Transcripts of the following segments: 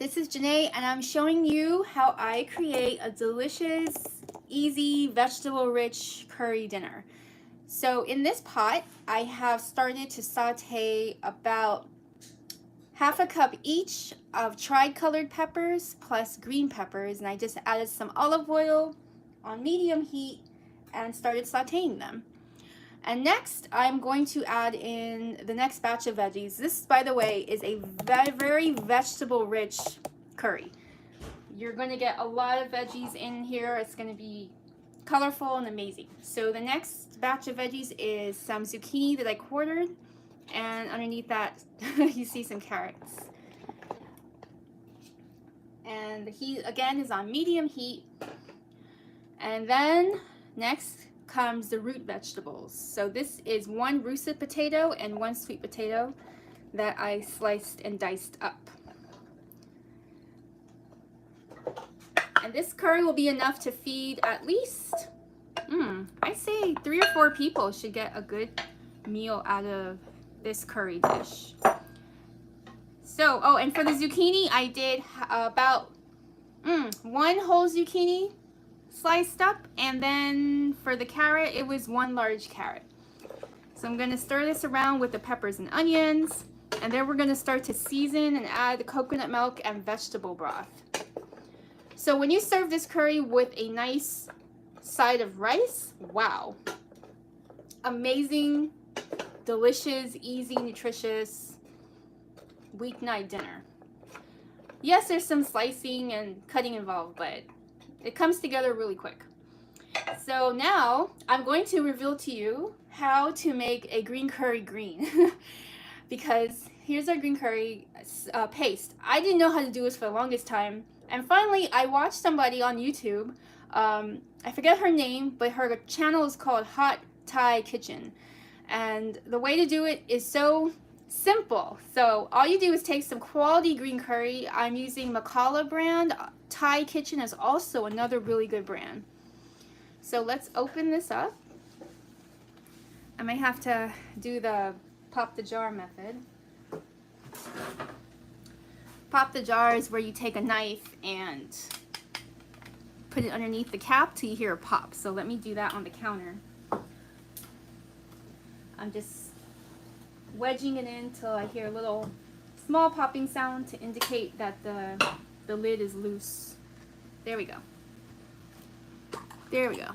This is Janay, and I'm showing you how I create a delicious, easy, vegetable-rich curry dinner. So in this pot, I have started to saute about half a cup each of tri-colored peppers plus green peppers, and I just added some olive oil on medium heat and started sauteing them. And next, I'm going to add in the next batch of veggies. This, by the way, is a very vegetable-rich curry. You're going to get a lot of veggies in here. It's going to be colorful and amazing. So the next batch of veggies is some zucchini that I quartered, and underneath that, you see some carrots. And the heat, again, is on medium heat. And then next comes the root vegetables. So this is one russet potato and one sweet potato that I sliced and diced up. And this curry will be enough to feed at least, I say 3 or 4 people should get a good meal out of this curry dish. So, oh, and for the zucchini, I did about one whole zucchini sliced up, and then for the carrot, it was one large carrot. So I'm gonna stir this around with the peppers and onions, and then we're gonna start to season and add the coconut milk and vegetable broth. So when you serve this curry with a nice side of rice, wow. Amazing, delicious, easy, nutritious weeknight dinner. Yes, there's some slicing and cutting involved, but it comes together really quick. So now I'm going to reveal to you how to make a green curry green. Because here's our green curry paste. I didn't know how to do this for the longest time. And finally, I watched somebody on YouTube. I forget her name, but her channel is called Hot Thai Kitchen. And the way to do it is so simple. So all you do is take some quality green curry. I'm using Makala brand. Thai Kitchen is also another really good brand. So let's open this up. I might have to do the pop the jar method. Pop the jar is where you take a knife and put it underneath the cap till you hear a pop. So let me do that on the counter. I'm just wedging it in till I hear a little small popping sound to indicate that the lid is loose. There we go. There we go.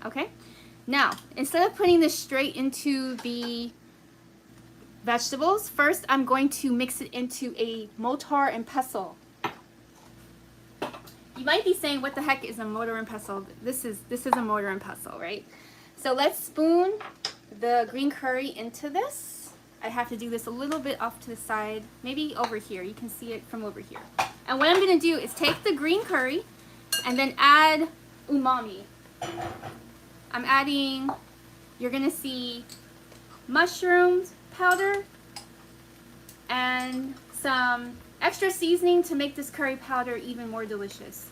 Okay. Now, instead of putting this straight into the vegetables, first I'm going to mix it into a mortar and pestle. You might be saying, what the heck is a mortar and pestle? This is a mortar and pestle, right? So let's spoon the green curry into this. I have to do this a little bit off to the side, maybe over here. You can see it from over here. And what I'm going to do is take the green curry and then add umami. I'm adding, you're going to see mushrooms powder and some extra seasoning to make this curry powder even more delicious.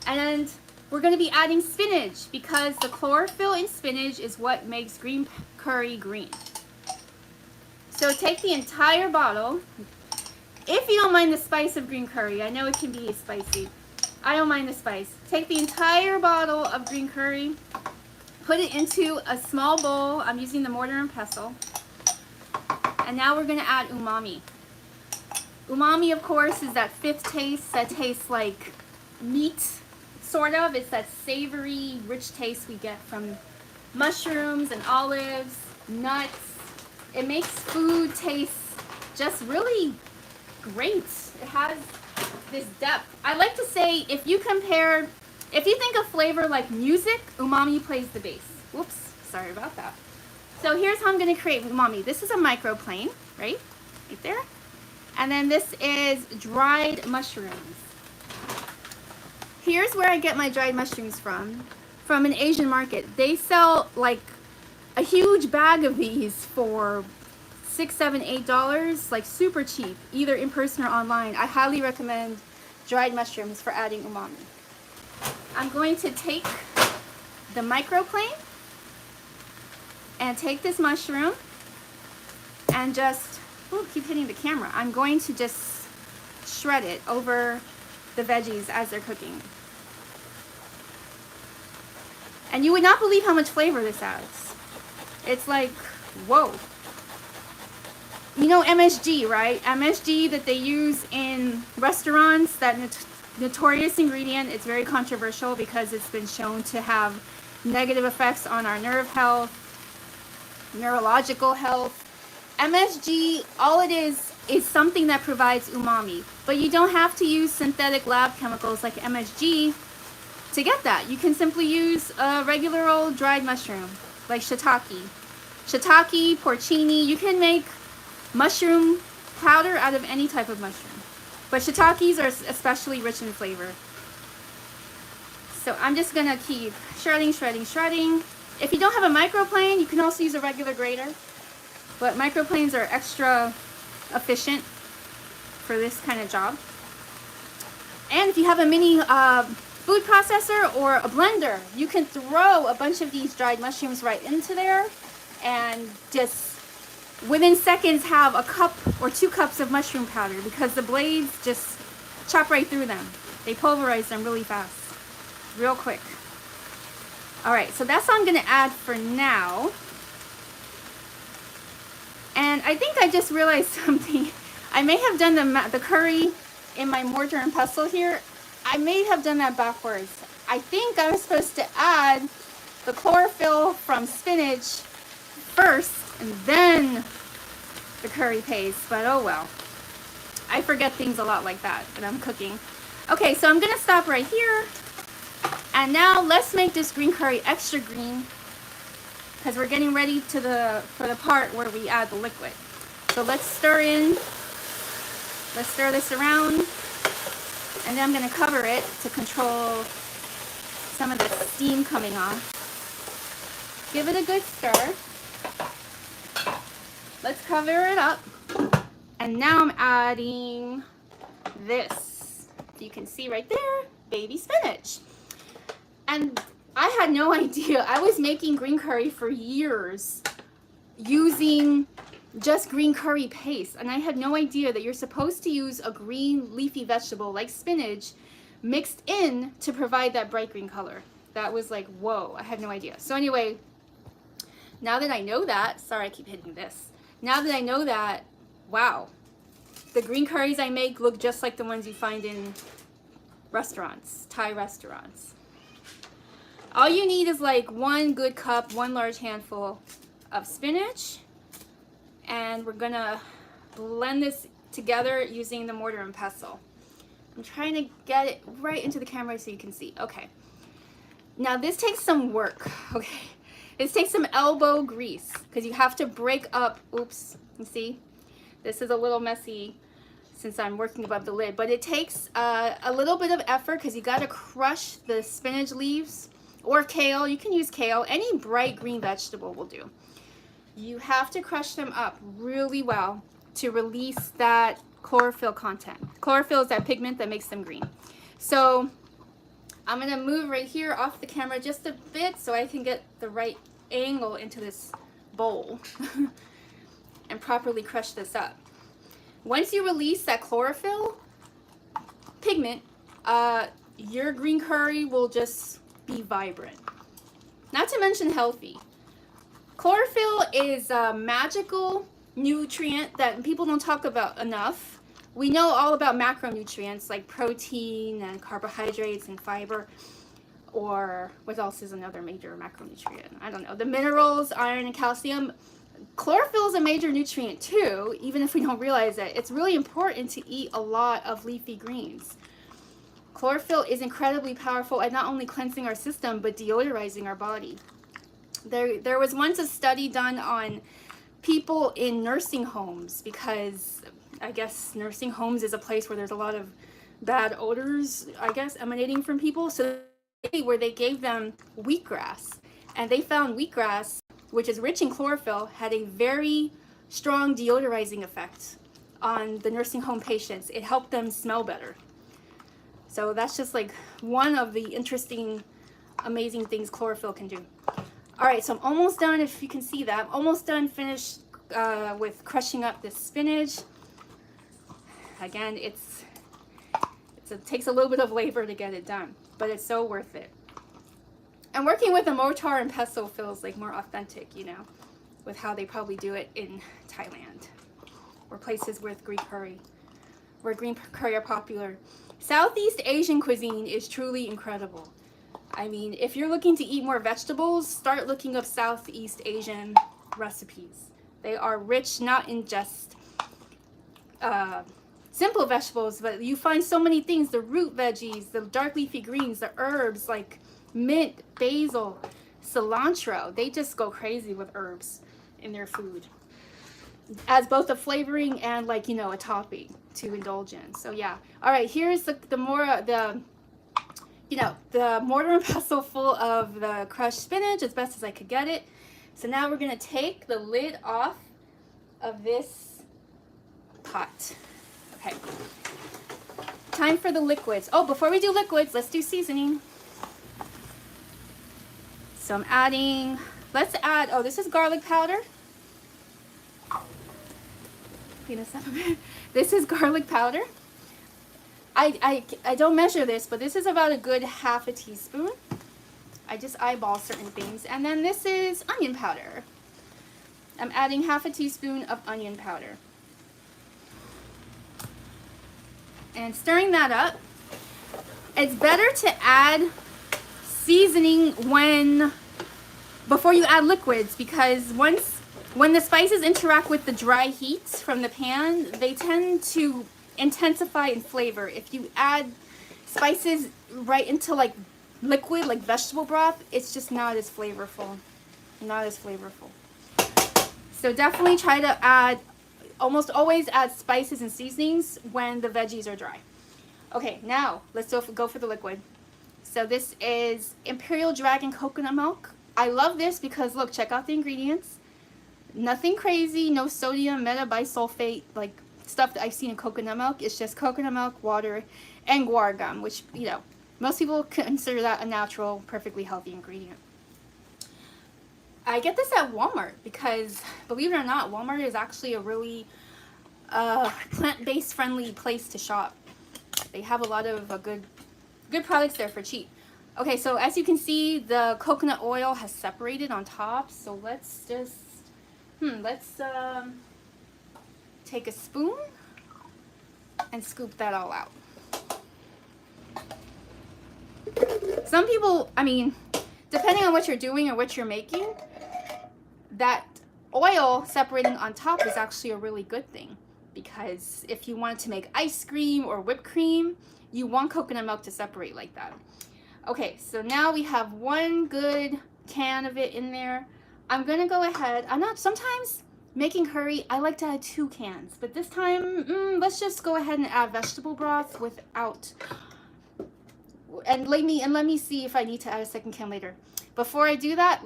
And we're going to be adding spinach because the chlorophyll in spinach is what makes green curry green. So take the entire bottle. If you don't mind the spice of green curry, I know it can be spicy. I don't mind the spice. Take the entire bottle of green curry, put it into a small bowl. I'm using the mortar and pestle. And now we're going to add umami. Umami, of course, is that fifth taste that tastes like meat, sort of. It's that savory, rich taste we get from mushrooms and olives, nuts. It makes food taste just really great. It has this depth. I like to say, if you think of flavor like music, umami plays the bass. Whoops, sorry about that. So here's how I'm going to create umami. This is a microplane, right there. And then this is dried mushrooms. Here's where I get my dried mushrooms from an Asian market. They sell like a huge bag of these for $6, $7, $8, like super cheap, either in person or online. I highly recommend dried mushrooms for adding umami. I'm going to take the microplane and take this mushroom and just, keep hitting the camera. I'm going to just shred it over the veggies as they're cooking. And you would not believe how much flavor this adds. It's like, whoa. You know MSG, right? MSG that they use in restaurants, that notorious ingredient. It's very controversial because it's been shown to have negative effects on our nerve health, neurological health. MSG, all it is something that provides umami. But you don't have to use synthetic lab chemicals like MSG to get that. You can simply use a regular old dried mushroom, like shiitake. Shiitake, porcini, you can make mushroom powder out of any type of mushroom. But shiitakes are especially rich in flavor. So I'm just gonna keep shredding, shredding, shredding. If you don't have a microplane, you can also use a regular grater. But microplanes are extra efficient for this kind of job. And if you have a mini food processor or a blender, you can throw a bunch of these dried mushrooms right into there and just within seconds have a cup or 2 cups of mushroom powder, because the blades just chop right through them. They pulverize them really fast, real quick. Alright, so that's all I'm going to add for now. And I think I just realized something. I may have done the curry in my mortar and pestle here. I may have done that backwards. I think I was supposed to add the chlorophyll from spinach first and then the curry paste, but oh well. I forget things a lot like that when I'm cooking. Okay, so I'm gonna stop right here. And now let's make this green curry extra green, because we're getting ready for the part where we add the liquid. So let's stir this around, and then I'm going to cover it to control some of the steam coming off. Give it a good stir. Let's cover it up. And now I'm adding this. You can see right there, baby spinach. And I had no idea. I was making green curry for years using just green curry paste, and I had no idea that you're supposed to use a green leafy vegetable like spinach mixed in to provide that bright green color. That was like, whoa, I had no idea. So anyway, now that I know that, sorry I keep hitting this. Now that I know that, wow, the green curries I make look just like the ones you find in restaurants, Thai restaurants. All you need is like 1 good cup, 1 large handful of spinach. And we're gonna blend this together using the mortar and pestle. I'm trying to get it right into the camera so you can see. Okay. Now this takes some work, okay? This takes some elbow grease, because you have to break up, oops, you see? This is a little messy since I'm working above the lid, but it takes a little bit of effort, because you gotta crush the spinach leaves. Or kale, you can use kale, any bright green vegetable will do. You have to crush them up really well to release that chlorophyll content. Chlorophyll is that pigment that makes them green. So I'm gonna move right here off the camera just a bit so I can get the right angle into this bowl and properly crush this up. Once you release that chlorophyll pigment, your green curry will just be vibrant. Not to mention healthy. Chlorophyll is a magical nutrient that people don't talk about enough. We know all about macronutrients like protein and carbohydrates and fiber, or what else is another major macronutrient? I don't know. The minerals, iron and calcium. Chlorophyll is a major nutrient too, even if we don't realize it. It's really important to eat a lot of leafy greens. Chlorophyll is incredibly powerful at not only cleansing our system, but deodorizing our body. There was once a study done on people in nursing homes, because I guess nursing homes is a place where there's a lot of bad odors, I guess, emanating from people. So where they gave them wheatgrass, and they found wheatgrass, which is rich in chlorophyll, had a very strong deodorizing effect on the nursing home patients. It helped them smell better. So that's just like one of the interesting, amazing things chlorophyll can do. All right, so I'm almost done, if you can see that. I'm almost done, finished with crushing up this spinach. Again, it's So it takes a little bit of labor to get it done, but it's so worth it. And working with a mortar and pestle feels like more authentic, you know, with how they probably do it in Thailand or places with green curry, where green curry are popular. Southeast Asian cuisine is truly incredible. I mean, if you're looking to eat more vegetables, start looking up Southeast Asian recipes. They are rich, not in just simple vegetables, but you find so many things, the root veggies, the dark leafy greens, the herbs like mint, basil, cilantro. They just go crazy with herbs in their food as both a flavoring and, like, you know, a topping to indulge in. So yeah. All right, here's the mortar and pestle full of the crushed spinach as best as I could get it. So now we're gonna take the lid off of this pot. Okay. Time for the liquids. Oh, before we do liquids, let's do seasoning. So I'm adding, let's add, oh, this is garlic powder. Clean this up a bit. This is garlic powder. I don't measure this, but this is about a good half a teaspoon. I just eyeball certain things. And then this is onion powder. I'm adding half a teaspoon of onion powder. And stirring that up. It's better to add seasoning before you add liquids, because when the spices interact with the dry heat from the pan, they tend to intensify in flavor. If you add spices right into like liquid, like vegetable broth, it's just not as flavorful. Not as flavorful. So definitely try to almost always add spices and seasonings when the veggies are dry. Okay, now let's go for the liquid. So this is Imperial Dragon coconut milk. I love this because, look, check out the ingredients. Nothing crazy, no sodium, metabisulfate, like stuff that I've seen in coconut milk. It's just coconut milk, water, and guar gum, which, you know, most people consider that a natural, perfectly healthy ingredient. I get this at Walmart because, believe it or not, Walmart is actually a really plant-based friendly place to shop. They have a lot of good products there for cheap. Okay, so as you can see, the coconut oil has separated on top. So let's just, take a spoon and scoop that all out. Some people, I mean, depending on what you're doing or what you're making, that oil separating on top is actually a really good thing, because if you wanted to make ice cream or whipped cream, you want coconut milk to separate like that. Okay, so now we have one good can of it in there. I'm gonna go ahead, sometimes making curry, I like to add 2 cans, but this time, let's just go ahead and add vegetable broth and let me see if I need to add a 2nd can later. Before I do that,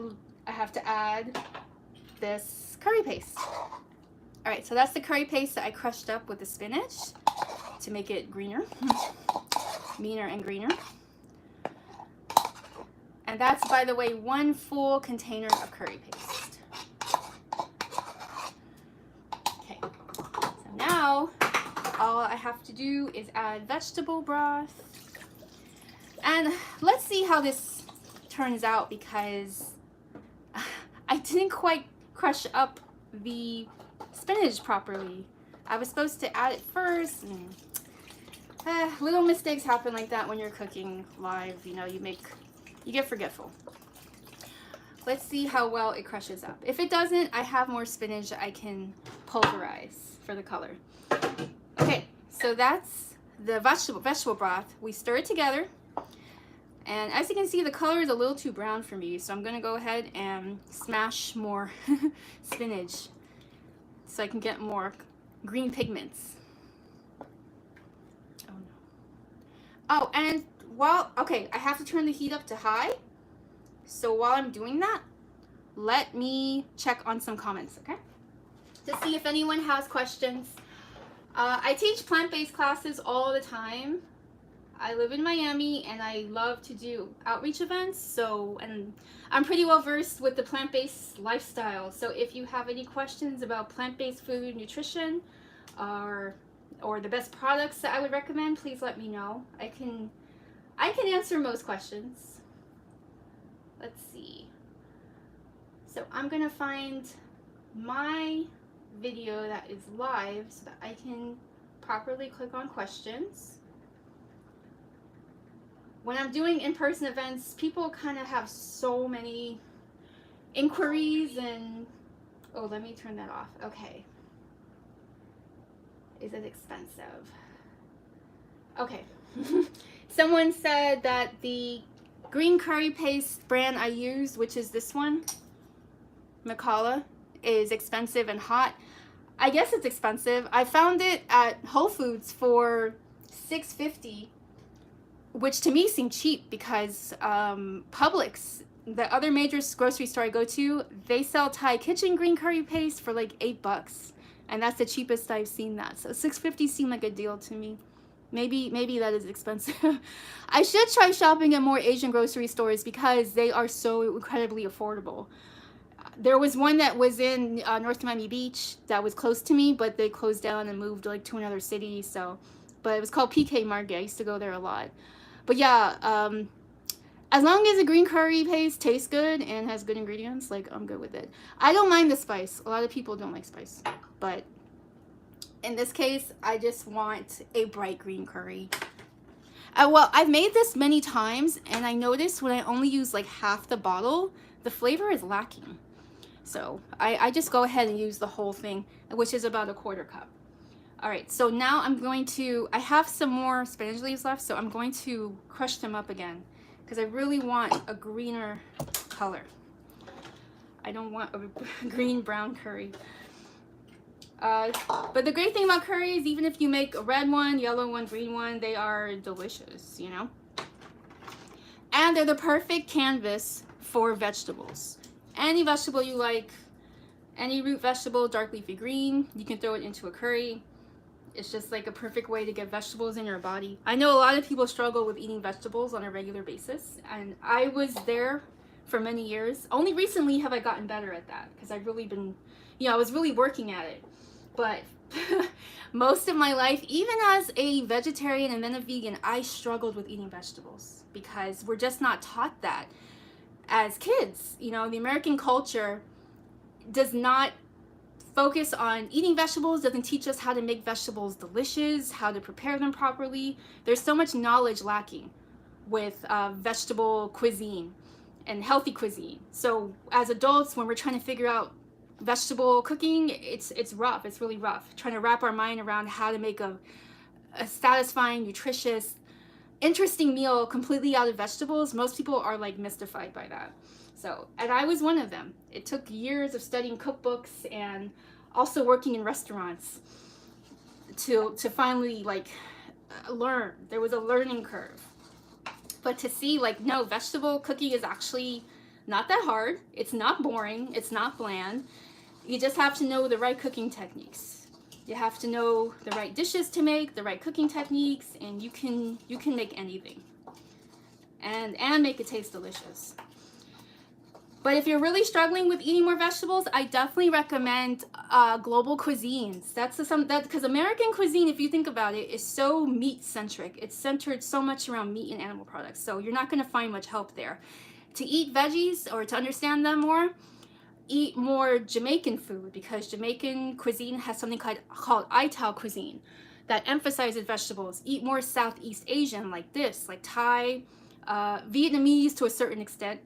I have to add this curry paste. All right, so that's the curry paste that I crushed up with the spinach to make it greener, meaner and greener. And that's, by the way, 1 full container of curry paste. Okay, so now all I have to do is add vegetable broth. And let's see how this turns out, because I didn't quite crush up the spinach properly. I was supposed to add it first, and little mistakes happen like that when you're cooking live. You know, you get forgetful. Let's see how well it crushes up. If it doesn't, I have more spinach I can pulverize for the color. Okay, so that's the vegetable broth. We stir it together. And as you can see, the color is a little too brown for me, so I'm gonna go ahead and smash more spinach so I can get more green pigments. Oh no. Oh, and okay, I have to turn the heat up to high. So while I'm doing that, let me check on some comments, okay? To see if anyone has questions. I teach plant-based classes all the time. I live in Miami and I love to do outreach events, and I'm pretty well versed with the plant-based lifestyle. So if you have any questions about plant-based food, nutrition, or or the best products that I would recommend, please let me know. I can answer most questions. Let's see. So I'm gonna find my video that is live so that I can properly click on questions. When I'm doing in-person events, people kind of have so many inquiries and, oh, let me turn that off. Okay. Is it expensive? Okay. Someone said that the green curry paste brand I use, which is this one, Macala, is expensive and hot. I guess it's expensive. I found it at Whole Foods for $6.50, which to me seemed cheap because Publix, the other major grocery store I go to, they sell Thai kitchen green curry paste for like $8, and that's the cheapest I've seen that. So $6.50 seemed like a deal to me. Maybe that is expensive. I should try shopping at more Asian grocery stores because they are so incredibly affordable. There was one that was in North Miami Beach that was close to me, but they closed down and moved like to another city. So, but it was called PK Market. I used to go there a lot. But yeah, as long as the green curry paste tastes good and has good ingredients, like, I'm good with it. I don't mind the spice. A lot of people don't like spice, but in this case, I just want a bright green curry. Well, I've made this many times, and I noticed when I only use like half the bottle, the flavor is lacking. So I just go ahead and use the whole thing, which is about a 1/4 cup. All right, so now I have some more spinach leaves left, so I'm going to crush them up again because I really want a greener color. I don't want a green-brown curry. But the great thing about curry is even if you make a red one, yellow one, green one, they are delicious, you know? And they're the perfect canvas for vegetables. Any vegetable you like, any root vegetable, dark leafy green, you can throw it into a curry. It's just like a perfect way to get vegetables in your body. I know a lot of people struggle with eating vegetables on a regular basis, and I was there for many years. Only recently have I gotten better at that because I've really been, I was really working at it. But most of my life, even as a vegetarian and then a vegan, I struggled with eating vegetables because we're just not taught that as kids. The American culture does not focus on eating vegetables, doesn't teach us how to make vegetables delicious, how to prepare them properly. There's so much knowledge lacking with vegetable cuisine and healthy cuisine. So as adults, when we're trying to figure out vegetable cooking, it's rough. It's really rough trying to wrap our mind around how to make a satisfying, nutritious, interesting meal completely out of vegetables. Most people are like mystified by that. So, and I was one of them. It took years of studying cookbooks and also working in restaurants to finally like learn. There was a learning curve. But to see like, no, vegetable cooking is actually not that hard. It's not boring. It's not bland. You just have to know the right cooking techniques. You have to know the right dishes to make, the right cooking techniques, and you can make anything. And make it taste delicious. But if you're really struggling with eating more vegetables, I definitely recommend global cuisines. Because American cuisine, if you think about it, is so meat-centric. It's centered so much around meat and animal products. So you're not going to find much help there. To eat veggies or to understand them more, eat more Jamaican food, because Jamaican cuisine has something called Ital cuisine that emphasizes vegetables. Eat more Southeast Asian like this, like Thai, Vietnamese to a certain extent.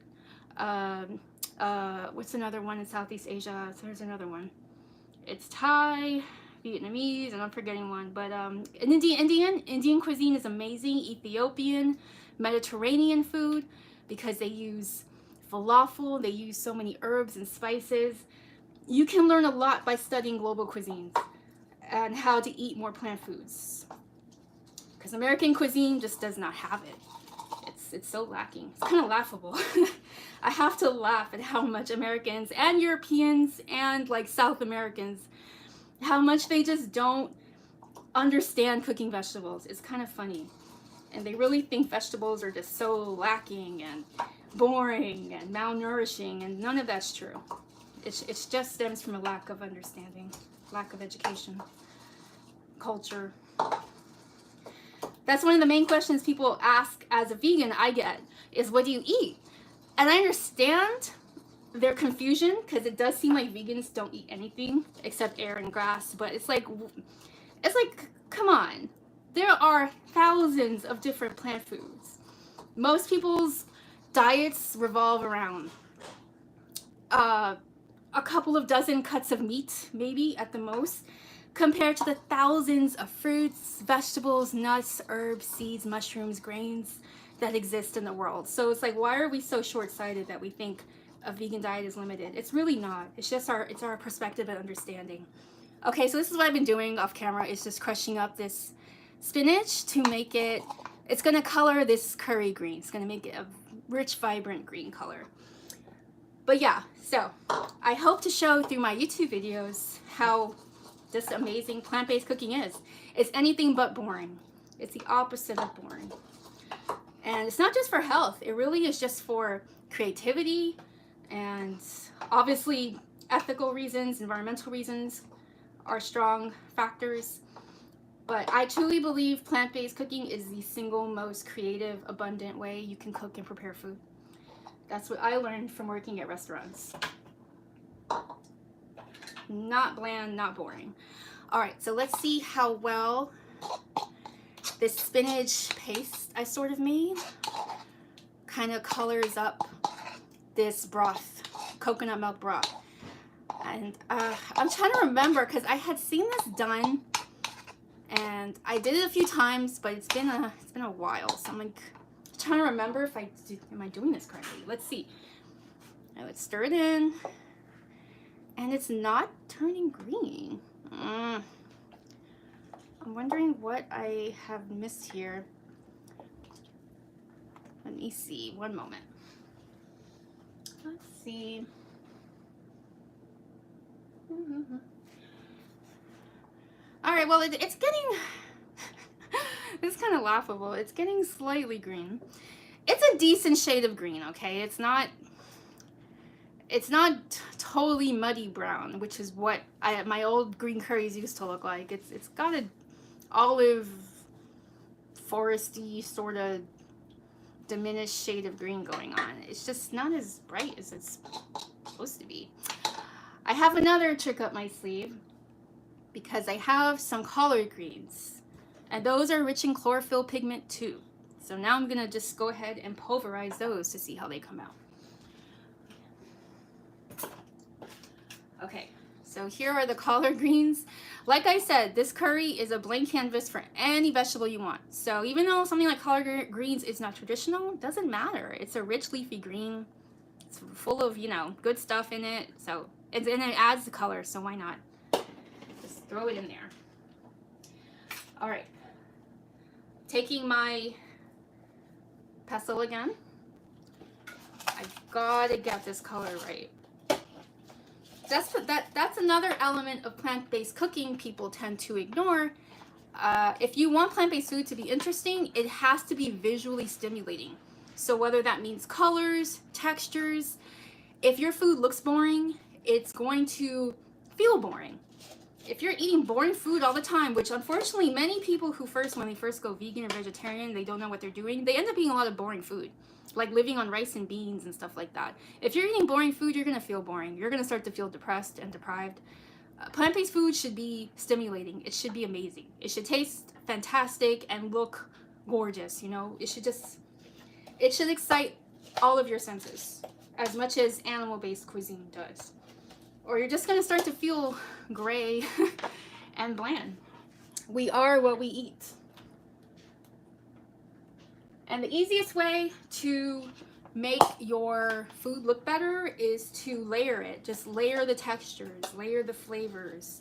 What's another one in Southeast Asia? So there's another one. It's Thai, Vietnamese, and I'm forgetting one. But Indian cuisine is amazing. Ethiopian, Mediterranean food, because they use falafel, they use so many herbs and spices. You can learn a lot by studying global cuisines and how to eat more plant foods. Because American cuisine just does not have it. It's so lacking. It's kind of laughable. I have to laugh at how much Americans and Europeans and like South Americans, how much they just don't understand cooking vegetables. It's kind of funny. And they really think vegetables are just so lacking and boring and malnourishing, and none of that's true. It just stems from a lack of understanding, lack of education. culture. That's one of the main questions people ask as a vegan I get is, what do you eat? And I understand their confusion because it does seem like vegans don't eat anything except air and grass, but it's like, come on. There are thousands of different plant foods. Most people's diets revolve around a couple of dozen cuts of meat, maybe at the most, compared to the thousands of fruits, vegetables, nuts, herbs, seeds, mushrooms, grains that exist in the world. So it's like, why are we so short-sighted that we think a vegan diet is limited? It's really not. It's just it's our perspective and understanding. Okay, so this is what I've been doing off camera, is just crushing up this spinach to make it, it's gonna color this curry green. It's gonna make it a rich, vibrant green color. But yeah, so I hope to show through my YouTube videos how this amazing plant-based cooking is. It's anything but boring. It's the opposite of boring. And it's not just for health. It really is just for creativity and obviously ethical reasons, environmental reasons are strong factors. But I truly believe plant-based cooking is the single most creative, abundant way you can cook and prepare food. That's what I learned from working at restaurants. Not bland, not boring. All right, so let's see how well this spinach paste I sort of made kind of colors up this broth, coconut milk broth. And I'm trying to remember because I had seen this done and I did it a few times, but it's been a while. So I'm like trying to remember if am I doing this correctly? Let's see. Now let's stir it in. And it's not turning green. I'm wondering what I have missed here. Let me see, one moment. Let's see. All right, well, it's getting, it's kind of laughable. It's getting slightly green. It's a decent shade of green, okay? It's not totally muddy brown, which is what my old green curries used to look like. It's got an olive, foresty, sort of diminished shade of green going on. It's just not as bright as it's supposed to be. I have another trick up my sleeve because I have some collard greens, and those are rich in chlorophyll pigment too. So now I'm gonna just go ahead and pulverize those to see how they come out. Okay, so here are the collard greens. Like I said, this curry is a blank canvas for any vegetable you want. So even though something like collard greens is not traditional, it doesn't matter. It's a rich leafy green. It's full of, you know, good stuff in it. So and it adds the color, so why not? Just throw it in there. All right, taking my pestle again. I've gotta get this color right. That's another element of plant-based cooking people tend to ignore. If you want plant-based food to be interesting, it has to be visually stimulating. So whether that means colors, textures, if your food looks boring, it's going to feel boring. If you're eating boring food all the time, which unfortunately many people when they first go vegan or vegetarian, they don't know what they're doing, they end up eating a lot of boring food, like living on rice and beans and stuff like that. If you're eating boring food, you're gonna feel boring. You're gonna start to feel depressed and deprived. Plant-based food should be stimulating. It should be amazing. It should taste fantastic and look gorgeous, you know? It should excite all of your senses as much as animal-based cuisine does. Or you're just gonna start to feel gray and bland. We are what we eat. And the easiest way to make your food look better is to layer it. Just layer the textures, layer the flavors.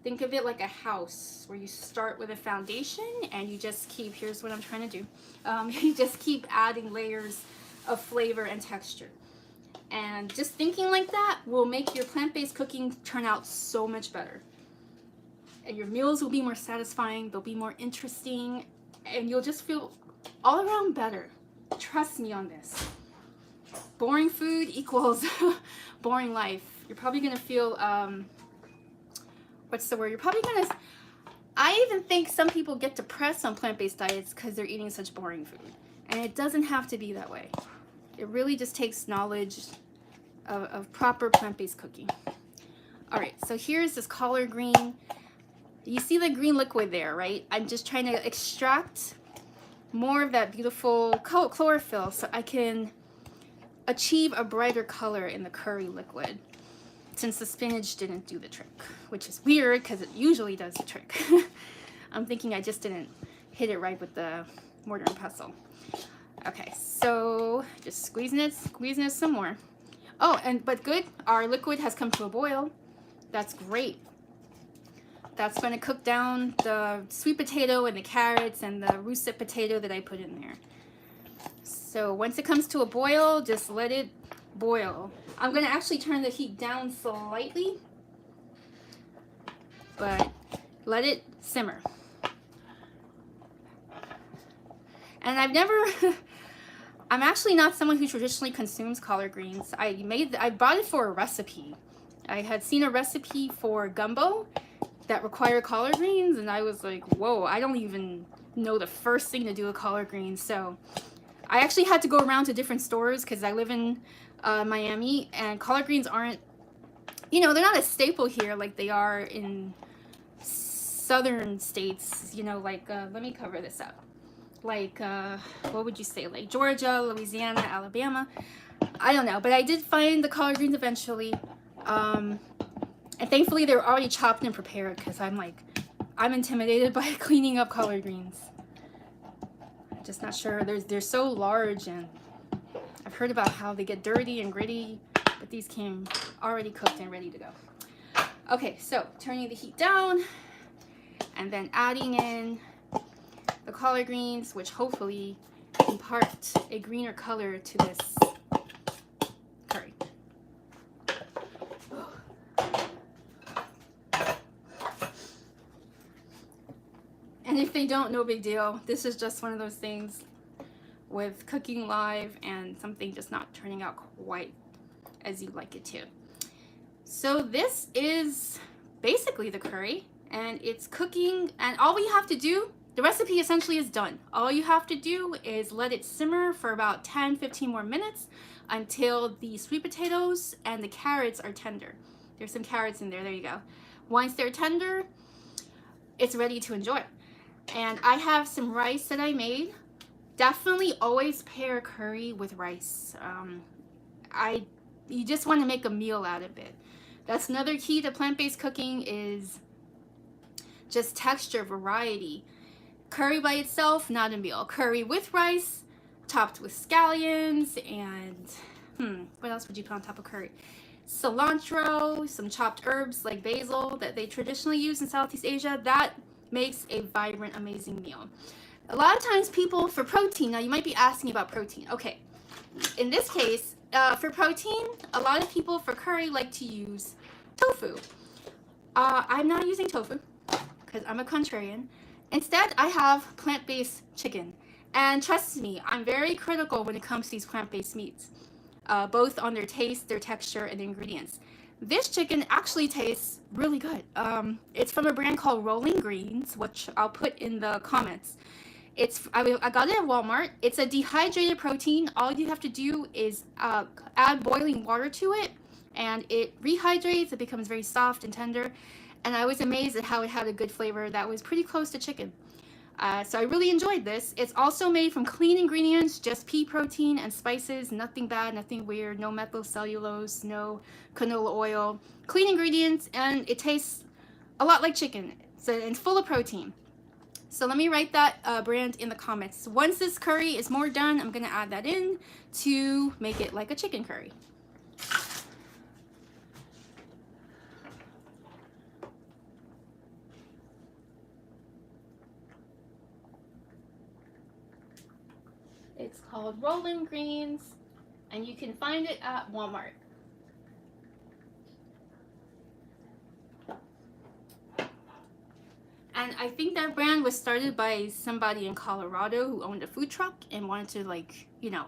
Think of it like a house where you start with a foundation and you just keep, here's what I'm trying to do. You just keep adding layers of flavor and texture. And just thinking like that will make your plant-based cooking turn out so much better. And your meals will be more satisfying, they'll be more interesting, and you'll just feel all around better. Trust me on this. Boring food equals boring life. You're probably gonna feel, what's the word? You're probably gonna, I even think some people get depressed on plant-based diets because they're eating such boring food. And it doesn't have to be that way. It really just takes knowledge of proper plant-based cooking. All right, so here's this collard green. You see the green liquid there, right? I'm just trying to extract more of that beautiful chlorophyll so I can achieve a brighter color in the curry liquid, since the spinach didn't do the trick, which is weird because it usually does the trick. I'm thinking I just didn't hit it right with the mortar and pestle. Okay, so just squeezing it some more. Oh, but good, our liquid has come to a boil. That's great. That's going to cook down the sweet potato and the carrots and the russet potato that I put in there. So once it comes to a boil, just let it boil. I'm going to actually turn the heat down slightly, but let it simmer. And I'm actually not someone who traditionally consumes collard greens. I bought it for a recipe. I had seen a recipe for gumbo that required collard greens, and I was like, whoa, I don't even know the first thing to do with collard greens. So I actually had to go around to different stores because I live in Miami, and collard greens aren't, they're not a staple here like they are in southern states, let me cover this up. Like, what would you say, like Georgia, Louisiana, Alabama? I don't know, but I did find the collard greens eventually. And thankfully they're already chopped and prepared because I'm intimidated by cleaning up collard greens. I'm just not sure. They're so large, and I've heard about how they get dirty and gritty, but these came already cooked and ready to go. Okay, so turning the heat down and then adding in the collard greens, which hopefully impart a greener color to this curry. And if they don't, no big deal. This is just one of those things with cooking live and something just not turning out quite as you like it to. So this is basically the curry, and it's cooking, and all we have to do, the recipe essentially is done. All you have to do is let it simmer for about 10-15 more minutes until the sweet potatoes and the carrots are tender. There's some carrots in there, there you go. Once they're tender, it's ready to enjoy. And I have some rice that I made. Definitely always pair curry with rice. You just want to make a meal out of it. That's another key to plant-based cooking, is just texture, variety. Curry by itself, not a meal. Curry with rice, topped with scallions, and what else would you put on top of curry? Cilantro, some chopped herbs like basil that they traditionally use in Southeast Asia. That makes a vibrant, amazing meal. A lot of times people, for protein, now you might be asking about protein. Okay, in this case, for protein, a lot of people for curry like to use tofu. I'm not using tofu because I'm a contrarian. Instead, I have plant-based chicken. And trust me, I'm very critical when it comes to these plant-based meats, both on their taste, their texture, and the ingredients. This chicken actually tastes really good. It's from a brand called Rolling Greens, which I'll put in the comments. I got it at Walmart. It's a dehydrated protein. All you have to do is add boiling water to it, and it rehydrates. It becomes very soft and tender. And I was amazed at how it had a good flavor that was pretty close to chicken. So I really enjoyed this. It's also made from clean ingredients, just pea protein and spices, nothing bad, nothing weird, no methyl cellulose, no canola oil. Clean ingredients, and it tastes a lot like chicken. So it's full of protein. So let me write that brand in the comments. Once this curry is more done, I'm gonna add that in to make it like a chicken curry. It's called Rolling Greens, and you can find it at Walmart. And I think that brand was started by somebody in Colorado who owned a food truck and wanted to,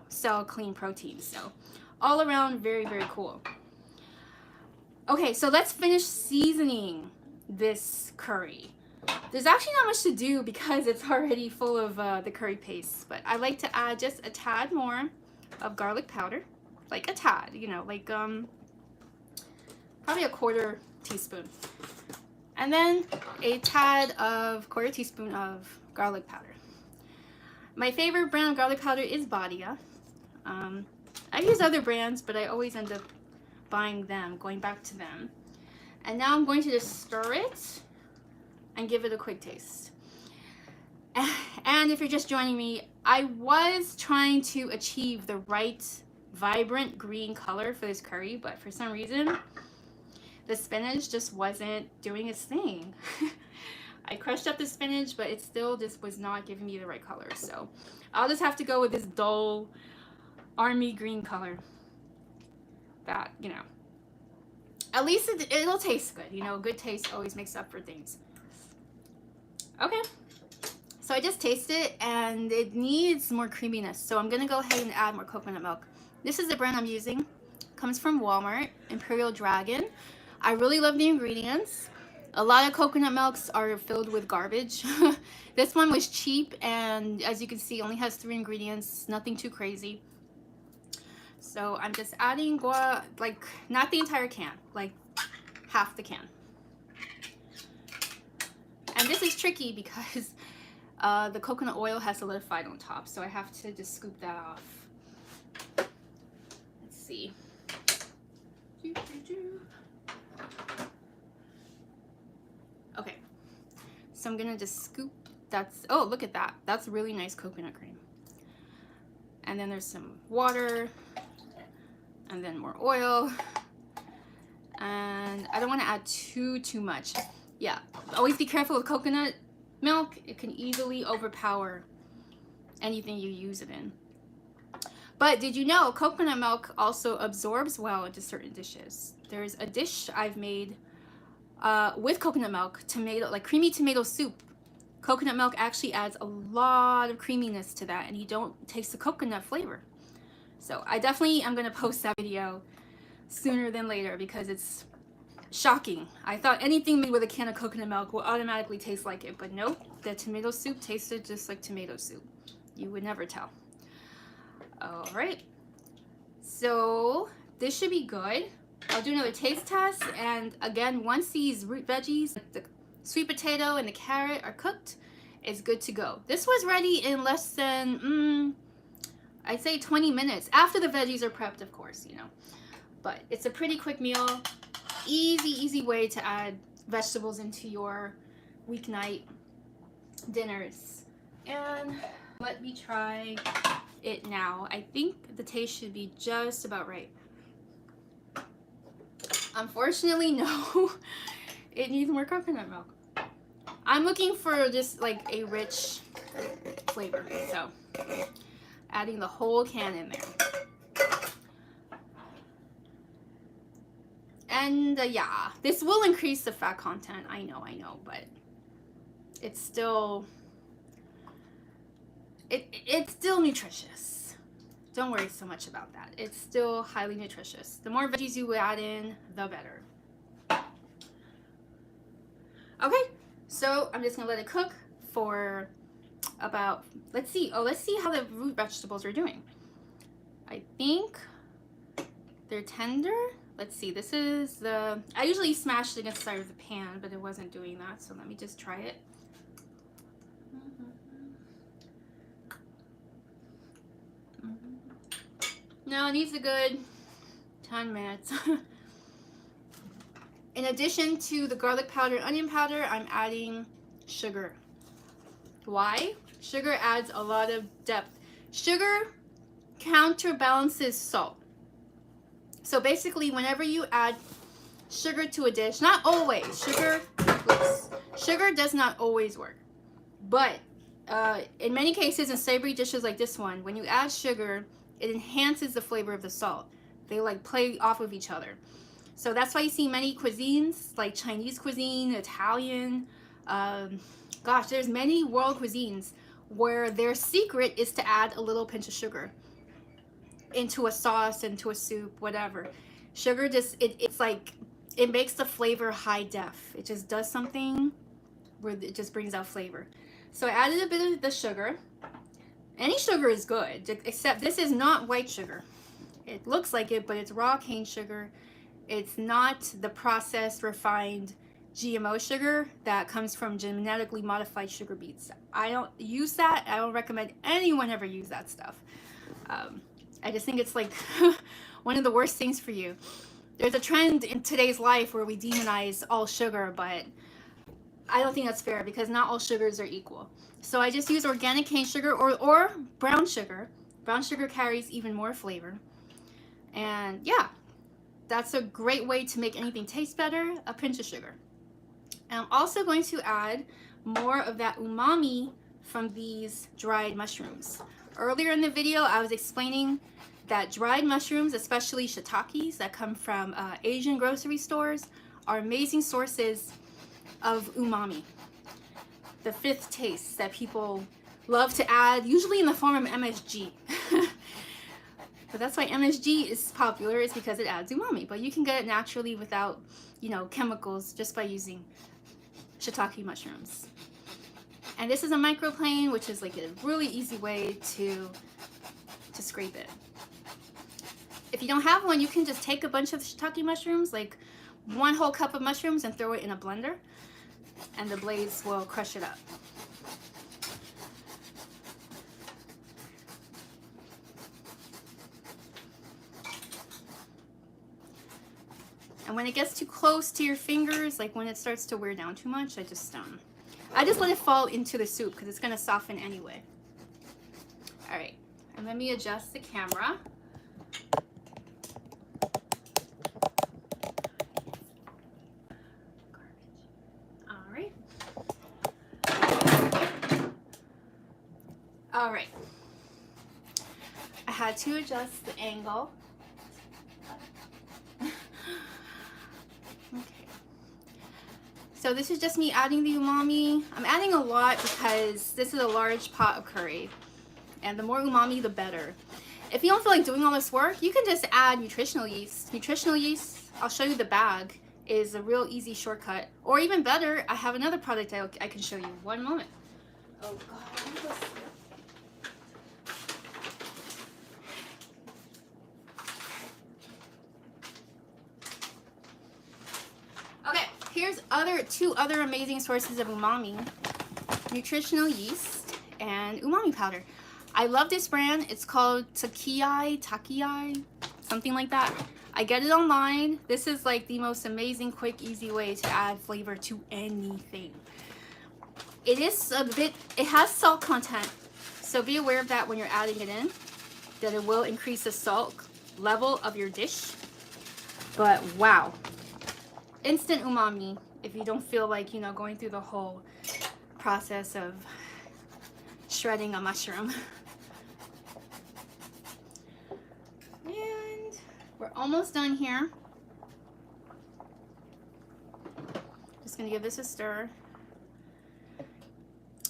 sell clean protein. So all around, very, very cool. Okay, so let's finish seasoning this curry. There's actually not much to do because it's already full of the curry paste, but I like to add just a tad more of garlic powder, like a tad, you know, like probably a quarter teaspoon, and then a tad of quarter teaspoon of garlic powder. My favorite brand of garlic powder is Badia. I use other brands, but I always end up buying them, going back to them. And now I'm going to just stir it and give it a quick taste. And if you're just joining me, I was trying to achieve the right vibrant green color for this curry, but for some reason the spinach just wasn't doing its thing. I crushed up the spinach, but it still just was not giving me the right color. So I'll just have to go with this dull army green color that, you know, at least it'll taste good. You know, good taste always makes up for things. Okay, so I just tasted it and it needs more creaminess. So I'm gonna go ahead and add more coconut milk. This is the brand I'm using. It comes from Walmart, Imperial Dragon. I really love the ingredients. A lot of coconut milks are filled with garbage. This one was cheap and as you can see only has 3 ingredients, nothing too crazy. So I'm just adding like not the entire can, like half the can. And this is tricky because the coconut oil has solidified on top, so I have to just scoop that off. Let's see. Okay, so I'm gonna just scoop. Oh, look at that. That's really nice coconut cream. And then there's some water, and then more oil. And I don't want to add too much. Yeah, always be careful with coconut milk. It can easily overpower anything you use it in. But did you know coconut milk also absorbs well into certain dishes? There's a dish I've made with coconut milk, like creamy tomato soup. Coconut milk actually adds a lot of creaminess to that and you don't taste the coconut flavor. So I definitely am going to post that video sooner than later because it's shocking. I thought anything made with a can of coconut milk will automatically taste like it, but nope, the tomato soup tasted just like tomato soup. You would never tell. All right, so this should be good. I'll do another taste test, and again, once these root veggies, the sweet potato and the carrot are cooked, it's good to go. This was ready in less than, I'd say 20 minutes, after the veggies are prepped, of course, you know. But it's a pretty quick meal. Easy way to add vegetables into your weeknight dinners. And let me try it now. I think the taste should be just about right. Unfortunately, no. It needs more coconut milk. I'm looking for just like a rich flavor, so adding the whole can in there. And yeah, this will increase the fat content. I know, but it's still it's still nutritious. Don't worry so much about that. It's still highly nutritious. The more veggies you add in, the better. Okay, so I'm just gonna let it cook for about, let's see how the root vegetables are doing. I think they're tender. Let's see, this is I usually smash it against the side of the pan, but it wasn't doing that, so let me just try it. No, it needs a good 10 minutes. In addition to the garlic powder and onion powder, I'm adding sugar. Why? Sugar adds a lot of depth. Sugar counterbalances salt. So basically, whenever you add sugar to a dish, not always, sugar does not always work. But in many cases, in savory dishes like this one, when you add sugar, it enhances the flavor of the salt. They like play off of each other. So that's why you see many cuisines, like Chinese cuisine, Italian, gosh, there's many world cuisines where their secret is to add a little pinch of sugar into a sauce, into a soup, whatever. Sugar just, it's like, it makes the flavor high def. It just does something where it just brings out flavor. So I added a bit of the sugar. Any sugar is good, except this is not white sugar. It looks like it, but it's raw cane sugar. It's not the processed, refined GMO sugar that comes from genetically modified sugar beets. I don't use that. I don't recommend anyone ever use that stuff. I just think it's like one of the worst things for you. There's a trend in today's life where we demonize all sugar, but I don't think that's fair because not all sugars are equal. So I just use organic cane sugar or brown sugar. Brown sugar carries even more flavor. And yeah, that's a great way to make anything taste better, a pinch of sugar. And I'm also going to add more of that umami from these dried mushrooms. Earlier in the video, I was explaining that dried mushrooms, especially shiitakes that come from Asian grocery stores, are amazing sources of umami. The fifth taste that people love to add, usually in the form of MSG. But that's why MSG is popular, is because it adds umami. But you can get it naturally without, chemicals, just by using shiitake mushrooms. And this is a microplane, which is like a really easy way to scrape it. If you don't have one, you can just take a bunch of shiitake mushrooms, like 1 whole cup of mushrooms, and throw it in a blender, and the blades will crush it up. And when it gets too close to your fingers, like when it starts to wear down too much, I just let it fall into the soup because it's going to soften anyway. All right, and let me adjust the camera. All right. All right. I had to adjust the angle. Okay. So this is just me adding the umami. I'm adding a lot because this is a large pot of curry. And the more umami, the better. If you don't feel like doing all this work, you can just add nutritional yeast. Nutritional yeast, I'll show you the bag, is a real easy shortcut. Or even better, I have another product I can show you. One moment. Oh God. Okay, here's two other amazing sources of umami. Nutritional yeast and umami powder. I love this brand. It's called Takiai, something like that. I get it online. This is like the most amazing, quick, easy way to add flavor to anything. It has salt content, so be aware of that when you're adding it in, that it will increase the salt level of your dish. But wow. Instant umami if you don't feel like, going through the whole process of shredding a mushroom. And we're almost done here. Just gonna give this a stir.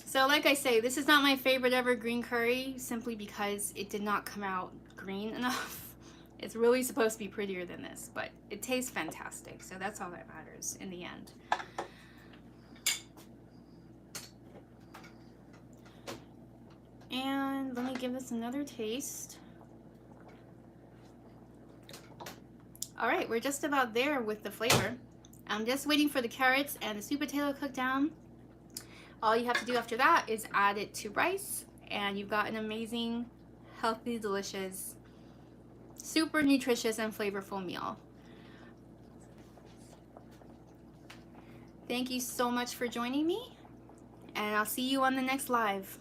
So like I say, this is not my favorite ever green curry simply because it did not come out green enough. It's really supposed to be prettier than this, but it tastes fantastic. So that's all that matters in the end. And let me give this another taste. All right, we're just about there with the flavor. I'm just waiting for the carrots and the sweet potato to cook down. All you have to do after that is add it to rice, and you've got an amazing, healthy, delicious, super nutritious and flavorful meal. Thank you so much for joining me, and I'll see you on the next live.